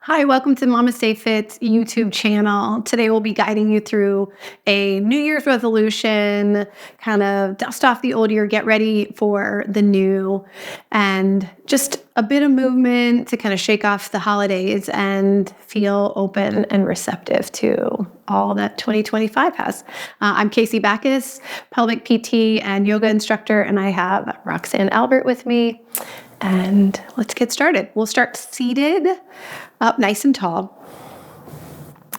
Hi, welcome to MamasteFit's YouTube channel. Today we'll be guiding you through a New Year's resolution, kind of dust off the old year, get ready for the new, and just a bit of movement to kind of shake off the holidays and feel open and receptive to all that 2025 has. I'm Casey Backus, pelvic PT and yoga instructor, and I have Roxanne Albert with me. And let's get started. We'll start seated, up nice and tall.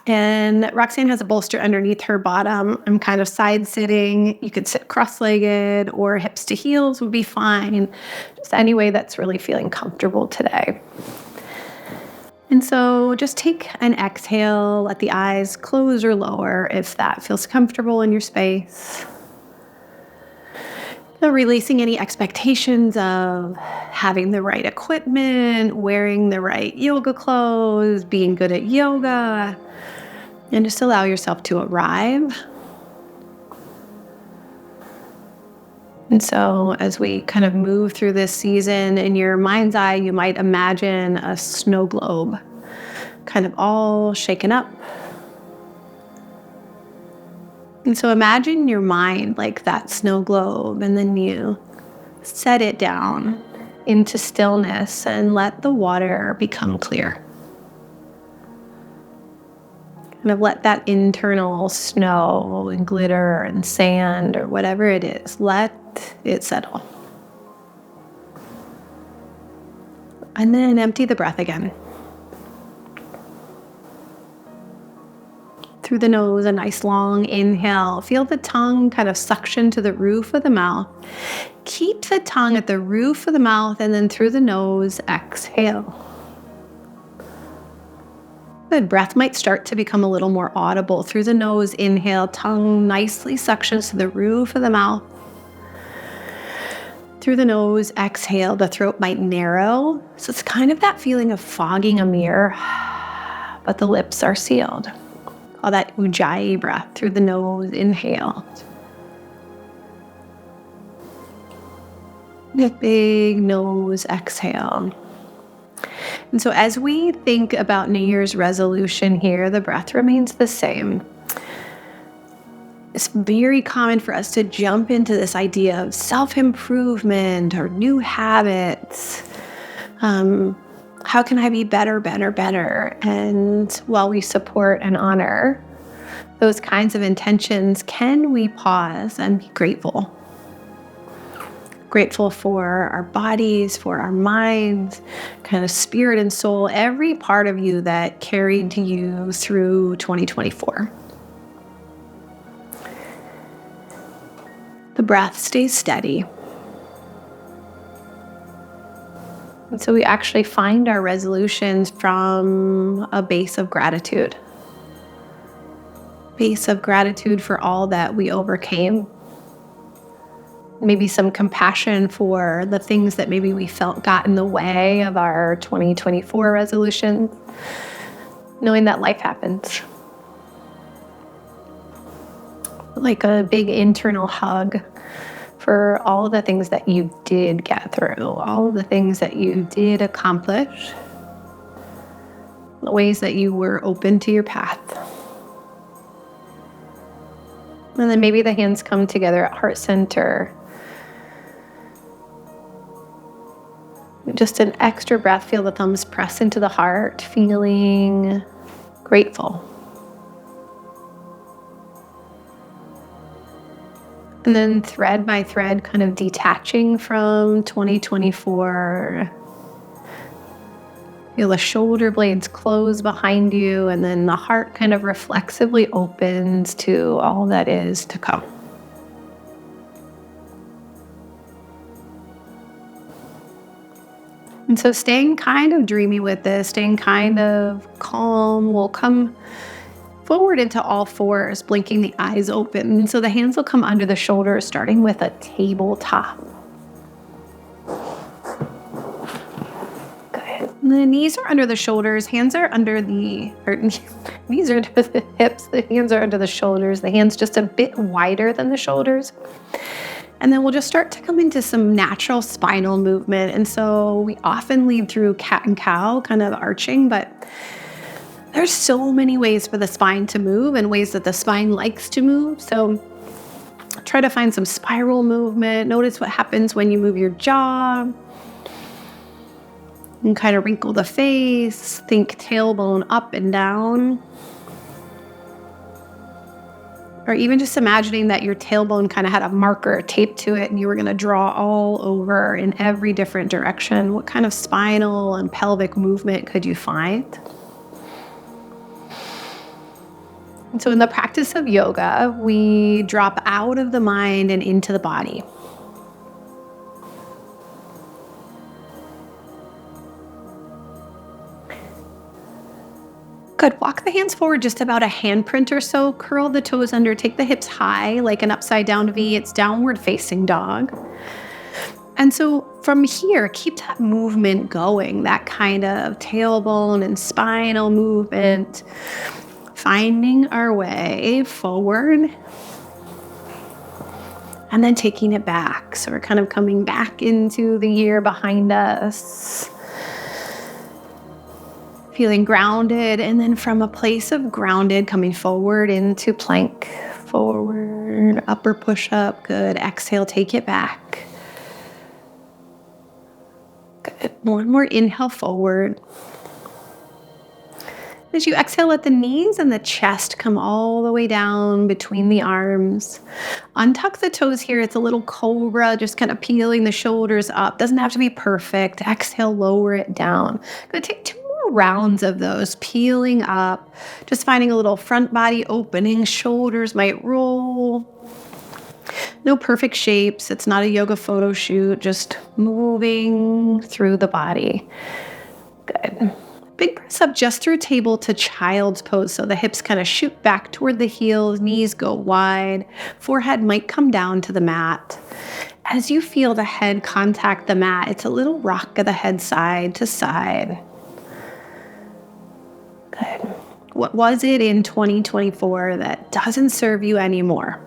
And Roxanne has a bolster underneath her bottom. I'm kind of side sitting. You could sit cross-legged or hips to heels would be fine. Just any way that's really feeling comfortable today. And so just take an exhale, let the eyes close or lower if that feels comfortable in your space. So releasing any expectations of having the right equipment, wearing the right yoga clothes, being good at yoga, and just allow yourself to arrive. And so as we kind of move through this season, in your mind's eye, you might imagine a snow globe, kind of all shaken up. And so imagine your mind like that snow globe, and then you set it down into stillness and let the water become clear. Kind of let that internal snow and glitter and sand or whatever it is, let it settle. And then empty the breath again. Through the nose, a nice long inhale. Feel the tongue kind of suction to the roof of the mouth. Keep the tongue at the roof of the mouth, and then through the nose, exhale. Good. Breath might start to become a little more audible. Through the nose, inhale, tongue nicely suctions to the roof of the mouth. Through the nose, exhale. The throat might narrow. So it's kind of that feeling of fogging a mirror, but the lips are sealed. All that ujjayi breath through the nose, inhale. A big nose exhale. And so as we think about New Year's resolution here, the breath remains the same. It's very common for us to jump into this idea of self-improvement or new habits. How can I be better? And while we support and honor those kinds of intentions, can we pause and be grateful? Grateful for our bodies, for our minds, kind of spirit and soul, every part of you that carried you through 2024. The breath stays steady. And so we actually find our resolutions from a base of gratitude. Base of gratitude for all that we overcame. Maybe some compassion for the things that maybe we felt got in the way of our 2024 resolutions. Knowing that life happens. Like a big internal hug for all the things that you did get through, all the things that you did accomplish, the ways that you were open to your path. And then maybe the hands come together at heart center. Just an extra breath, feel the thumbs press into the heart, feeling grateful. And then thread by thread, kind of detaching from 2024. Feel the shoulder blades close behind you, and then the heart kind of reflexively opens to all that is to come. And so staying kind of dreamy with this, staying kind of calm, we'll come forward into all fours, blinking the eyes open. And so the hands will come under the shoulders, starting with a tabletop. Good. And the knees are under the shoulders, hands are under the, knees are under the hips, the hands are under the shoulders, the hands just a bit wider than the shoulders. And then we'll just start to come into some natural spinal movement. And so we often lead through cat and cow, kind of arching, but there's so many ways for the spine to move and ways that the spine likes to move. So try to find some spiral movement. Notice what happens when you move your jaw. And kind of wrinkle the face. Think tailbone up and down. Or even just imagining that your tailbone kind of had a marker taped to it and you were going to draw all over in every different direction. What kind of spinal and pelvic movement could you find? And so in the practice of yoga, we drop out of the mind and into the body. Good. Walk the hands forward just about a handprint or so. Curl the toes under. Take the hips high like an upside down V. It's downward facing dog. And so from here, keep that movement going, that kind of tailbone and spinal movement. Finding our way forward. And then taking it back. So we're kind of coming back into the year behind us. Feeling grounded, and then from a place of grounded, coming forward into plank, forward, upper push-up, good. Exhale, take it back. Good. One more inhale forward. As you exhale, let the knees and the chest come all the way down between the arms. Untuck the toes here. It's a little cobra, just kind of peeling the shoulders up. Doesn't have to be perfect. Exhale, lower it down. Good. Take 2 rounds of those, peeling up, just finding a little front body opening, shoulders might roll. No perfect shapes. It's not a yoga photo shoot, just moving through the body. Good. Big press up just through table to child's pose. So the hips kind of shoot back toward the heels, knees go wide, forehead might come down to the mat. As you feel the head contact the mat, it's a little rock of the head side to side. Good. What was it in 2024 that doesn't serve you anymore?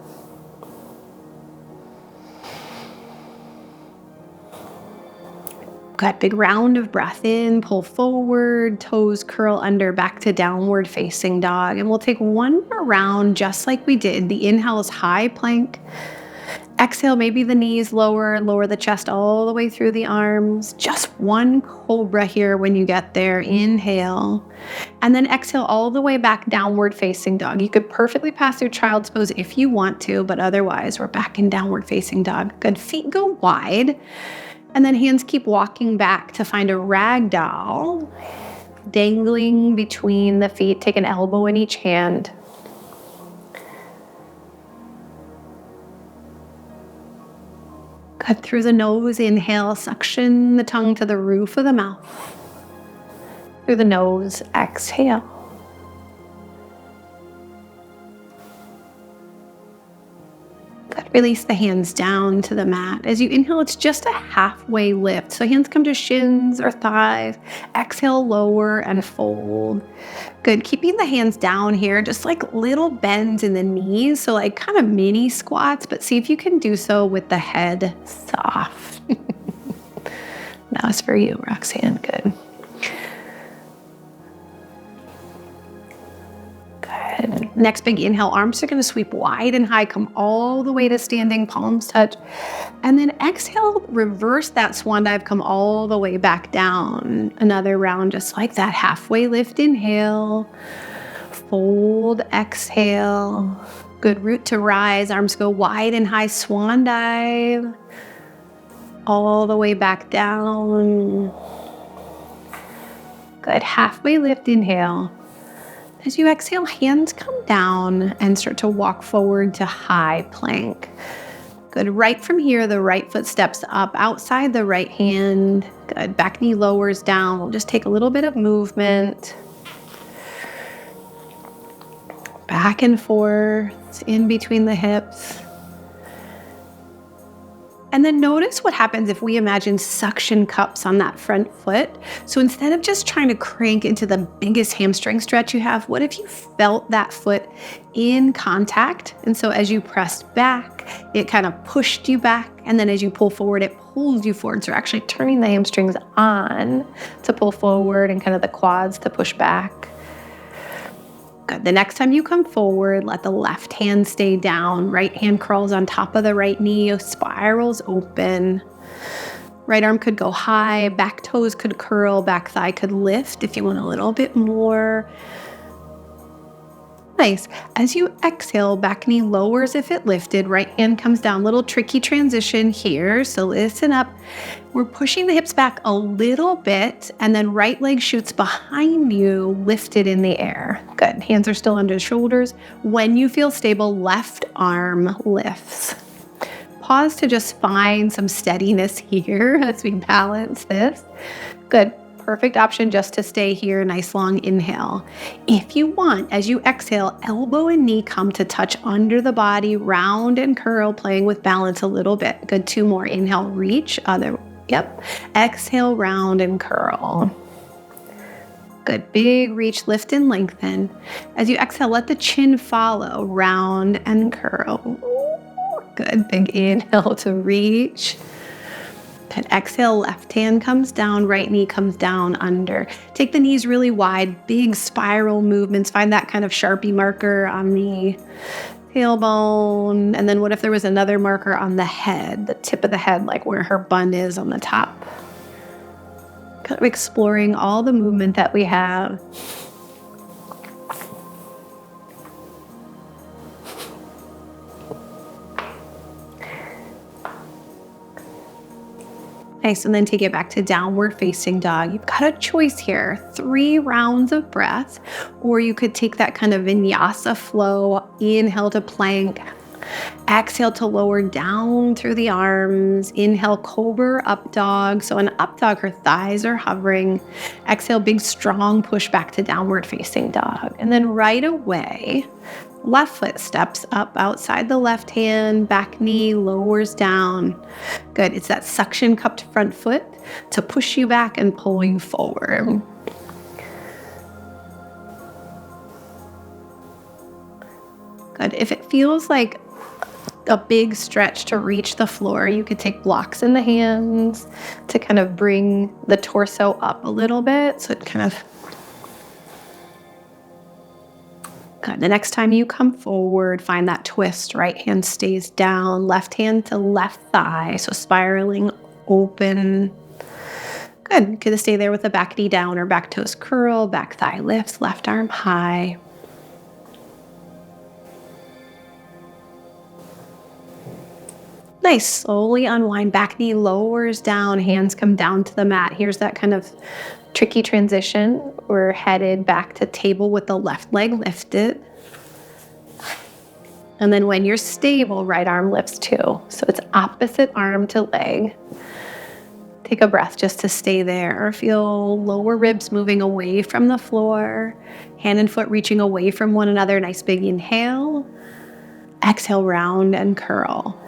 Good. Big round of breath in, pull forward, toes curl under, back to downward facing dog. And we'll take one more round just like we did. The inhale is high plank. Exhale, maybe the knees lower the chest all the way through the arms. Just one cobra here when you get there. Inhale. And then exhale all the way back, downward facing dog. You could perfectly pass through child's pose if you want to, but otherwise we're back in downward facing dog. Good. Feet go wide. And then hands keep walking back to find a ragdoll. Dangling between the feet. Take an elbow in each hand. Good. Through the nose, inhale, suction the tongue to the roof of the mouth. Through the nose, exhale. Good. Release the hands down to the mat. As you inhale, it's just a halfway lift. So hands come to shins or thighs. Exhale, lower and fold. Good. Keeping the hands down here, just like little bends in the knees. So like kind of mini squats, but see if you can do so with the head soft. That was for you, Roxanne. Good. Good. Next big inhale, arms are going to sweep wide and high, come all the way to standing, palms touch. And then exhale, reverse that swan dive, come all the way back down. Another round just like that. Halfway lift, inhale. Fold, exhale. Good. Root to rise, arms go wide and high, swan dive. All the way back down. Good. Halfway lift, inhale. As you exhale, hands come down and start to walk forward to high plank. Good. Right from here, the right foot steps up outside the right hand. Good. Back knee lowers down. We'll just take a little bit of movement. Back and forth, in between the hips. And then notice what happens if we imagine suction cups on that front foot. So instead of just trying to crank into the biggest hamstring stretch you have, what if you felt that foot in contact? And so as you pressed back, it kind of pushed you back. And then as you pull forward, it pulls you forward. So you're actually turning the hamstrings on to pull forward and kind of the quads to push back. Good. The next time you come forward, let the left hand stay down. Right hand curls on top of the right knee, spirals open. Right arm could go high, back toes could curl, back thigh could lift if you want a little bit more. Nice. As you exhale, back knee lowers if it lifted, right hand comes down. Little tricky transition here, so listen up. We're pushing the hips back a little bit, and then right leg shoots behind you, lifted in the air. Good. Hands are still under the shoulders. When you feel stable, left arm lifts. Pause to just find some steadiness here as we balance this. Good. Perfect option just to stay here. Nice long inhale. If you want, as you exhale, elbow and knee come to touch under the body, round and curl, playing with balance a little bit. Good. 2 more. Inhale, reach. Yep. Exhale, round and curl. Good. Big reach, lift and lengthen. As you exhale, let the chin follow, round and curl. Good. Big inhale to reach. Good. Exhale, left hand comes down, right knee comes down under. Take the knees really wide, big spiral movements. Find that kind of Sharpie marker on the tailbone. And then what if there was another marker on the head, the tip of the head, like where her bun is on the top? Kind of exploring all the movement that we have. Nice, and then take it back to downward facing dog. You've got a choice here, 3 rounds of breath, or you could take that kind of vinyasa flow, inhale to plank, exhale to lower down through the arms, inhale Cobra, up dog. So an up dog, her thighs are hovering. Exhale, big strong push back to downward facing dog. And then right away, left foot steps up outside the left hand, back knee lowers down. Good. It's that suction cupped front foot to push you back and pull you forward. Good. If it feels like a big stretch to reach the floor, you could take blocks in the hands to kind of bring the torso up a little bit. So it kind of good. The next time you come forward, find that twist. Right hand stays down, left hand to left thigh. So spiraling open. Good. Could stay there with the back knee down or back toes curl, back thigh lifts, left arm high. Nice. Slowly unwind. Back knee lowers down, hands come down to the mat. Here's that kind of tricky transition. We're headed back to table with the left leg lifted. And then when you're stable, right arm lifts too. So it's opposite arm to leg. Take a breath just to stay there. Feel lower ribs moving away from the floor. Hand and foot reaching away from one another. Nice big inhale. Exhale, round and curl.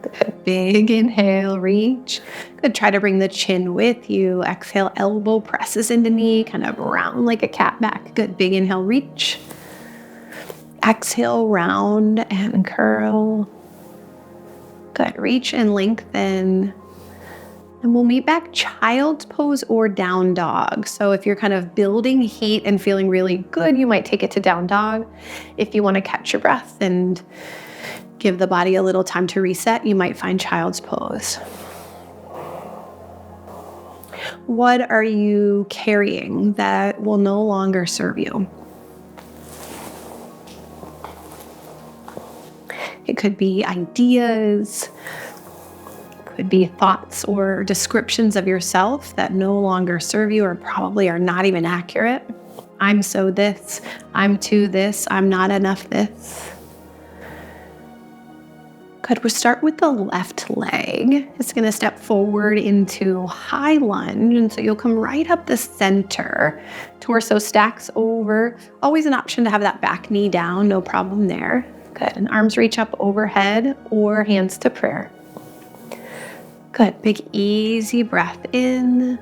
Good. Big inhale, reach. Good. Try to bring the chin with you. Exhale, elbow presses into knee, kind of round like a cat back. Good. Big inhale, reach. Exhale, round and curl. Good. Reach and lengthen. And we'll meet back child's pose or down dog. So if you're kind of building heat and feeling really good, you might take it to down dog. If you want to catch your breath and give the body a little time to reset, you might find child's pose. What are you carrying that will no longer serve you? It could be ideas, could be thoughts or descriptions of yourself that no longer serve you or probably are not even accurate. I'm so this, I'm too this, I'm not enough this. Good. We'll start with the left leg. It's going to step forward into high lunge. And so you'll come right up the center. Torso stacks over. Always an option to have that back knee down. No problem there. Good. And arms reach up overhead or hands to prayer. Good. Big, easy breath in.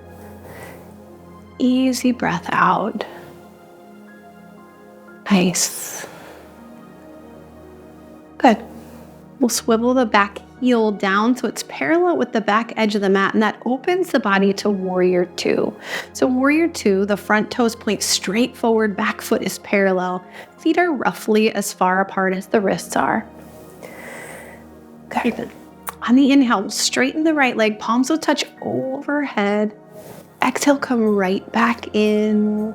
Easy breath out. Nice. Good. We'll swivel the back heel down so it's parallel with the back edge of the mat, and that opens the body to warrior two. So warrior two, the front toes point straight forward, back foot is parallel. Feet are roughly as far apart as the wrists are. Good. On the inhale, straighten the right leg, palms will touch overhead. Exhale, come right back in.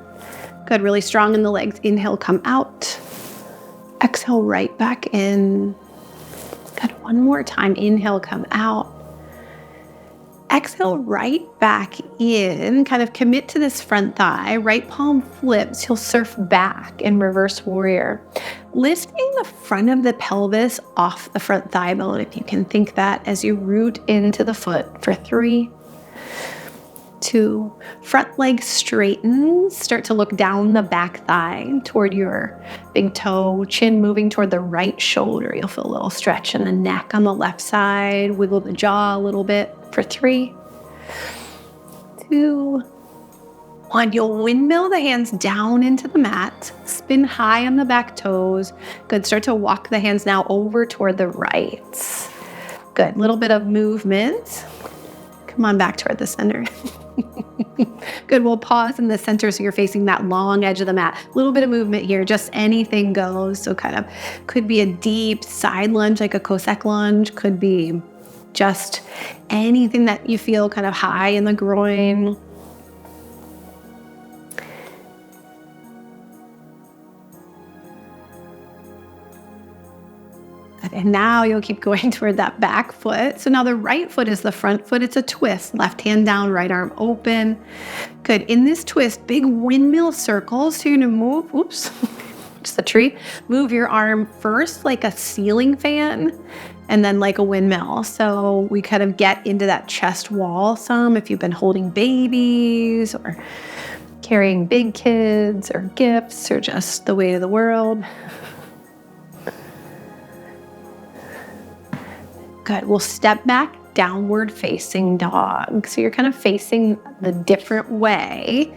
Good, really strong in the legs. Inhale, come out. Exhale, right back in. Good, one more time. Inhale, come out. Exhale, right back in. Kind of commit to this front thigh. Right palm flips. You'll surf back in reverse warrior. Lifting the front of the pelvis off the front thigh bone, if you can think that, as you root into the foot for 3, 2, front leg straightens. Start to look down the back thigh toward your big toe, chin moving toward the right shoulder. You'll feel a little stretch in the neck on the left side. Wiggle the jaw a little bit for 3, 2, 1. You'll windmill the hands down into the mat. Spin high on the back toes. Good. Start to walk the hands now over toward the right. Good. Little bit of movement. Come on back toward the center. Good. We'll pause in the center so you're facing that long edge of the mat. A little bit of movement here. Just anything goes. So kind of could be a deep side lunge like a Cossack lunge. Could be just anything that you feel kind of high in the groin. And now you'll keep going toward that back foot. So now the right foot is the front foot. It's a twist. Left hand down, right arm open. Good. In this twist, big windmill circles. So you're going to move, oops, just a tree. Move your arm first like a ceiling fan and then like a windmill. So we kind of get into that chest wall some if you've been holding babies or carrying big kids or gifts or just the weight of the world. Good. We'll step back, downward facing dog. So you're kind of facing the different way.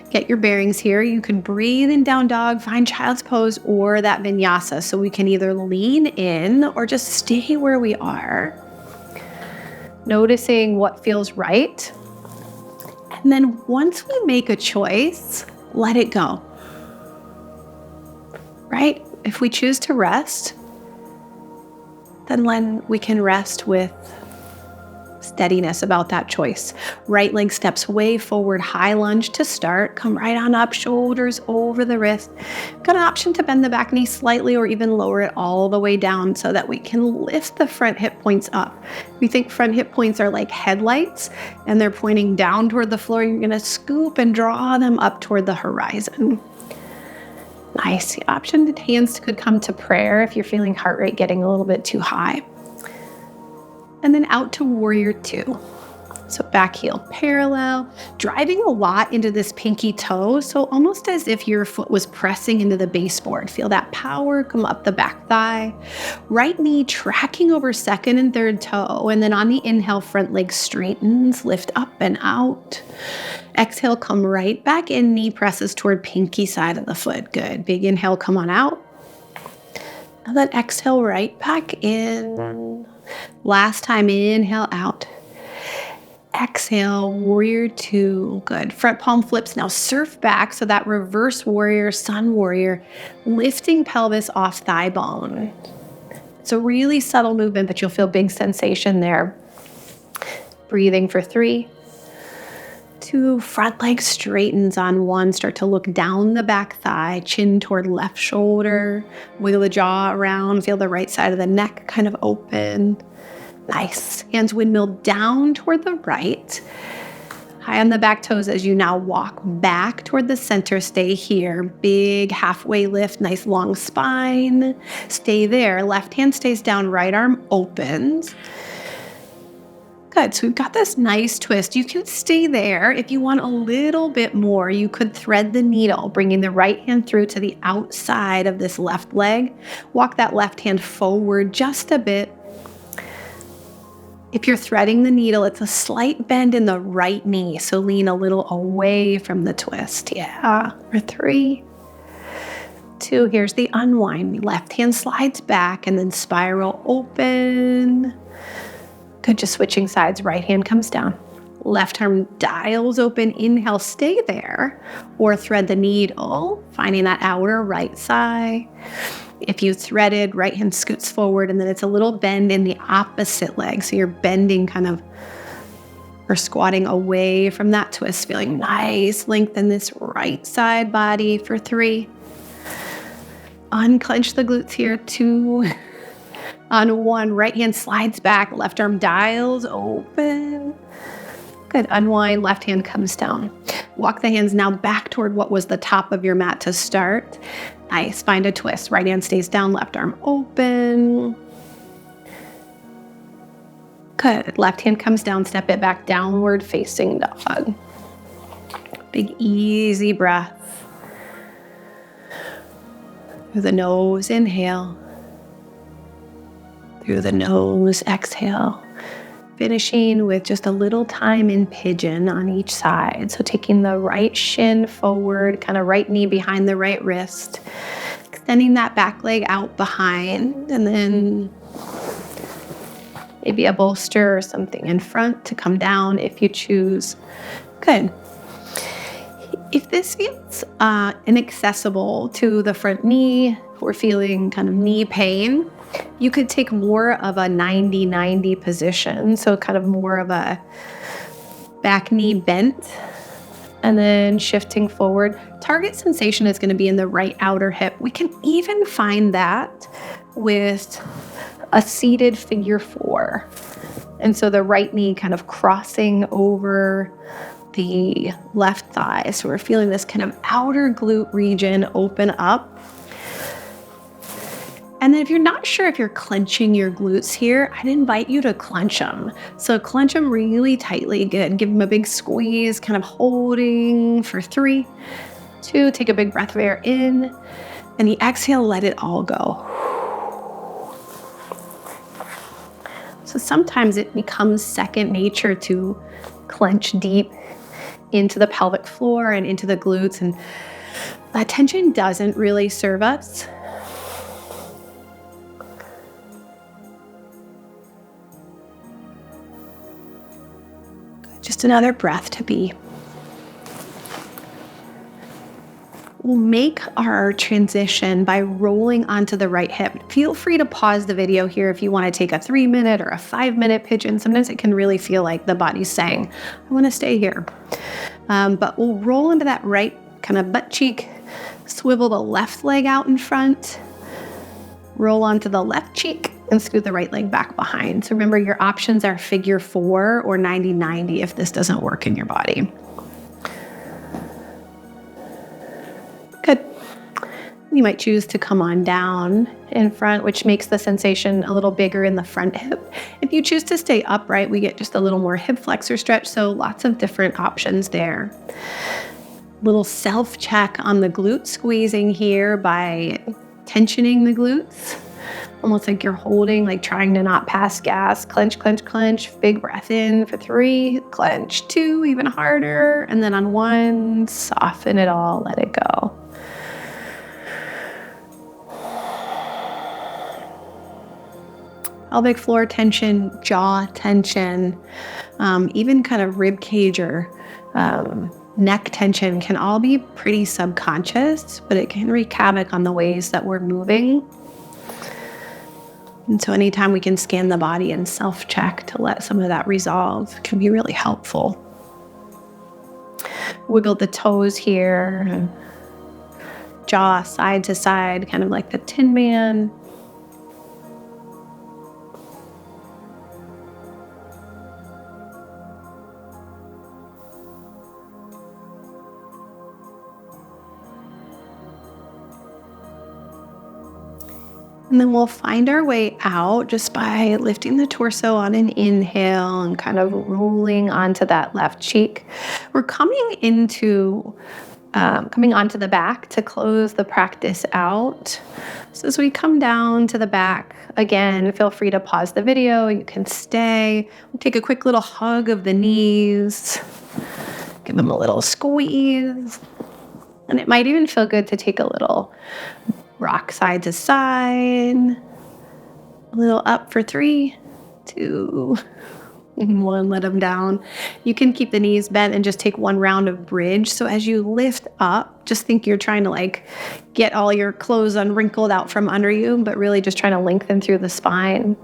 Get your bearings here. You can breathe in down dog, find child's pose or that vinyasa. So we can either lean in or just stay where we are. Noticing what feels right. And then once we make a choice, let it go. Right? If we choose to rest, then we can rest with steadiness about that choice. Right leg steps way forward, high lunge to start. Come right on up, shoulders over the wrist. Got an option to bend the back knee slightly or even lower it all the way down so that we can lift the front hip points up. We think front hip points are like headlights and they're pointing down toward the floor. You're gonna scoop and draw them up toward the horizon. Nice. The option that hands could come to prayer if you're feeling heart rate getting a little bit too high. And then out to warrior two. So back heel parallel, driving a lot into this pinky toe. So almost as if your foot was pressing into the baseboard. Feel that power come up the back thigh. Right knee tracking over second and third toe. And then on the inhale, front leg straightens, lift up and out. Exhale, come right back in, knee presses toward pinky side of the foot. Good. Big inhale, come on out. And then exhale right back in. Last time, inhale out. Exhale, warrior two. Good. Front palm flips. Now surf back. So that reverse warrior, sun warrior, lifting pelvis off thigh bone. It's a really subtle movement, but you'll feel big sensation there. Breathing for 3, 2, front leg straightens on 1. Start to look down the back thigh, chin toward left shoulder. Wiggle the jaw around. Feel the right side of the neck kind of open. Nice. Hands windmill down toward the right. High on the back toes as you now walk back toward the center. Stay here. Big halfway lift. Nice long spine. Stay there. Left hand stays down. Right arm opens. Good. So we've got this nice twist. You can stay there. If you want a little bit more, you could thread the needle, bringing the right hand through to the outside of this left leg. Walk that left hand forward just a bit. If you're threading the needle, it's a slight bend in the right knee. So lean a little away from the twist. Yeah. For 3, 2, here's the unwind. Left hand slides back and then spiral open. Good, just switching sides. Right hand comes down. Left arm dials open. Inhale, stay there. Or thread the needle, finding that outer right side. If you threaded, right hand scoots forward, and then it's a little bend in the opposite leg. So you're bending kind of, or squatting away from that twist, feeling nice length in this right side body for 3. Unclench the glutes here. 2. On 1, right hand slides back, left arm dials open. Good, unwind, left hand comes down. Walk the hands now back toward what was the top of your mat to start. Nice, find a twist. Right hand stays down, left arm open. Good, left hand comes down, step it back, downward facing dog. Big easy breath. Through the nose, inhale. Through the nose, exhale. Finishing with just a little time in pigeon on each side. So taking the right shin forward, kind of right knee behind the right wrist. Extending that back leg out behind, and then maybe a bolster or something in front to come down if you choose. Good. If this feels inaccessible to the front knee, or feeling kind of knee pain, you could take more of a 90-90 position. So kind of more of a back knee bent, and then shifting forward. Target sensation is going to be in the right outer hip. We can even find that with a seated figure 4. And so the right knee kind of crossing over the left thigh. So we're feeling this kind of outer glute region open up. And then if you're not sure if you're clenching your glutes here, I'd invite you to clench them. So clench them really tightly. Good. Give them a big squeeze, kind of holding for 3, 2. Take a big breath of air in. And the exhale, let it all go. So sometimes it becomes second nature to clench deep into the pelvic floor and into the glutes. And that tension doesn't really serve us. Just another breath to be. We'll make our transition by rolling onto the right hip. Feel free to pause the video here if you want to take a 3-minute or a 5-minute pigeon. Sometimes it can really feel like the body's saying, I want to stay here. But we'll roll into that right kind of butt cheek, swivel the left leg out in front, roll onto the left cheek, and scoot the right leg back behind. So remember, your options are figure 4 or 90-90 if this doesn't work in your body. Good. You might choose to come on down in front, which makes the sensation a little bigger in the front hip. If you choose to stay upright, we get just a little more hip flexor stretch, so lots of different options there. Little self-check on the glute squeezing here by tensioning the glutes. Almost like you're holding, like trying to not pass gas. Clench, clench, clench. Big breath in for 3. Clench 2, even harder. And then on 1, soften it all, let it go. Pelvic floor tension, jaw tension, even kind of rib cage or neck tension can all be pretty subconscious, but it can wreak havoc on the ways that we're moving. And so anytime we can scan the body and self-check to let some of that resolve can be really helpful. Wiggle the toes here, jaw side to side, kind of like the Tin Man. And then we'll find our way out just by lifting the torso on an inhale and kind of rolling onto that left cheek. We're coming into coming onto the back to close the practice out. So as we come down to the back, again, feel free to pause the video. You can stay. We'll take a quick little hug of the knees. Give them a little squeeze. And it might even feel good to take a little rock side to side. A little up for 3, 2, 1, let them down. You can keep the knees bent and just take one round of bridge. So as you lift up, just think you're trying to get all your clothes unwrinkled out from under you, but really just trying to lengthen through the spine.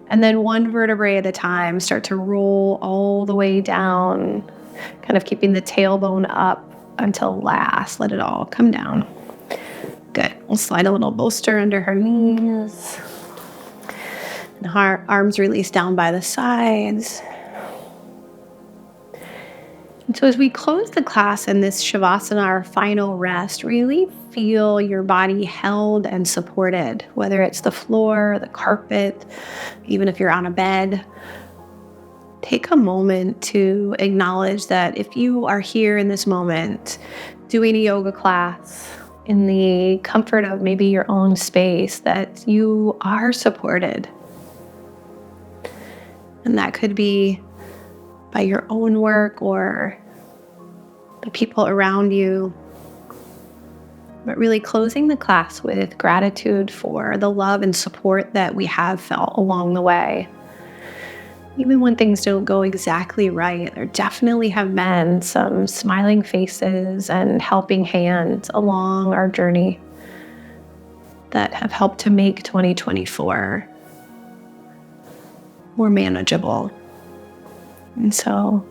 And then one vertebrae at a time, start to roll all the way down, kind of keeping the tailbone up until last. Let it all come down. Good. We'll slide a little bolster under her knees. And her arms release down by the sides. And so as we close the class in this Shavasana, our final rest, really feel your body held and supported, whether it's the floor, the carpet, even if you're on a bed. Take a moment to acknowledge that if you are here in this moment doing a yoga class in the comfort of maybe your own space, that you are supported. And that could be by your own work or the people around you. But really closing the class with gratitude for the love and support that we have felt along the way. Even when things don't go exactly right, there definitely have been some smiling faces and helping hands along our journey that have helped to make 2024 more manageable. And so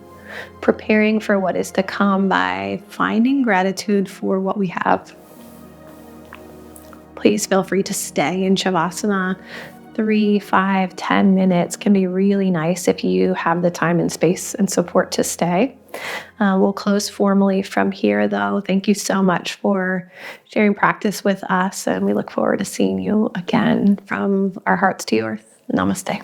preparing for what is to come by finding gratitude for what we have. Please feel free to stay in Shavasana. 3, 5, 10 minutes can be really nice if you have the time and space and support to stay. We'll close formally from here, though. Thank you so much for sharing practice with us, and we look forward to seeing you again from our hearts to yours. Namaste.